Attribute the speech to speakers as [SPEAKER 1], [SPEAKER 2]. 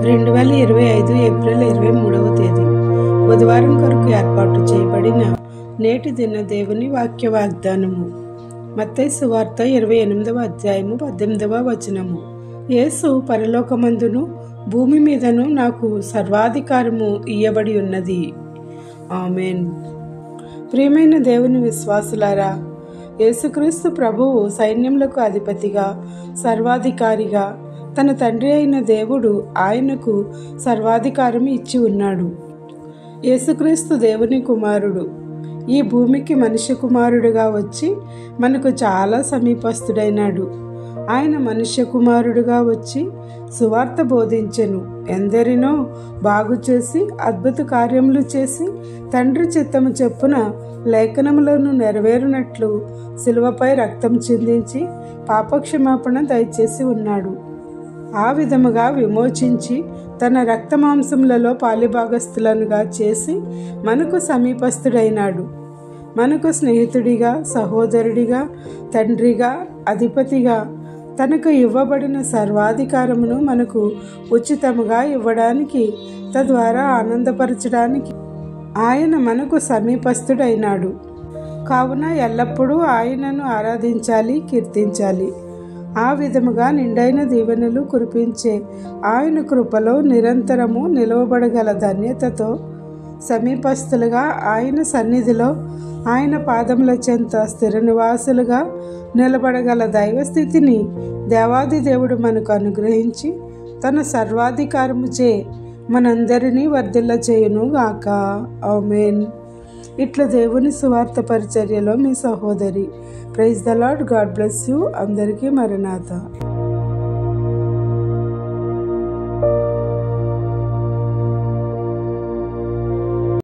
[SPEAKER 1] 2025 April 23వ తేదీ బుధవారం కొరకు ఏర్పాటు చేయబడిన నేటి దిన దేవుని వాక్య వాగ్దానము. మత్తయి సువార్త 28వ అధ్యాయము 18వ వచనము. యేసు పరలోకమందును భూమి మీదను నాకు సర్వాధికారము ఇయ్యబడి ఉన్నది. ఆమేన్. ప్రియమైన దేవుని విశ్వాసులారా, యేసుక్రీస్తు ప్రభువు సైన్యములకు అధిపతిగా, సర్వాధికారిగా, తన తండ్రి అయిన దేవుడు ఆయనకు సర్వాధికారం ఇచ్చి ఉన్నాడు. యేసుక్రీస్తు దేవుని కుమారుడు. ఈ భూమికి మనుష్య కుమారుడుగా వచ్చి మనకు చాలా సమీపస్తుడైనాడు. ఆయన మనుష్య కుమారుడుగా వచ్చి సువార్త బోధించెను. ఎందరినో బాగు చేసి అద్భుత కార్యములు చేసి తండ్రి చిత్తము చెప్పున లేఖనములను నెరవేరునట్లు శిలువపై రక్తం చిందించి పాపక్షమాపణ దయచేసి ఉన్నాడు. ఆ విధముగా విమోచించి తన రక్త మాంసములలో పాలిభాగస్థులనుగా చేసి మనకు సమీపస్తుడైనాడు. మనకు స్నేహితుడిగా, సహోదరుడిగా, తండ్రిగా, అధిపతిగా తనకు ఇవ్వబడిన సర్వాధికారమును మనకు ఉచితముగా ఇవ్వడానికి, తద్వారా ఆనందపరచడానికి ఆయన మనకు సమీపస్తుడైనాడు. కావున ఎల్లప్పుడూ ఆయనను ఆరాధించాలి, కీర్తించాలి. ఆ విధముగా నిండైన దీవెనలు కురిపించే ఆయన కృపలో నిరంతరము నిలవబడగల ధన్యతతో సమీపస్తులుగా ఆయన సన్నిధిలో ఆయన పాదముల చెంత స్థిర నివాసులుగా నిలబడగల దైవస్థితిని దేవాది దేవుడు మనకు అనుగ్రహించి తన సర్వాధికారముచే మనందరినీ వర్ధిల్ల చేయును గాక. ఆమేన్. ఇట్లా దేవుని సువార్త పరిచర్యలో మీ సహోదరి. Praise the lord. God bless you. అందరికీ మరణాత.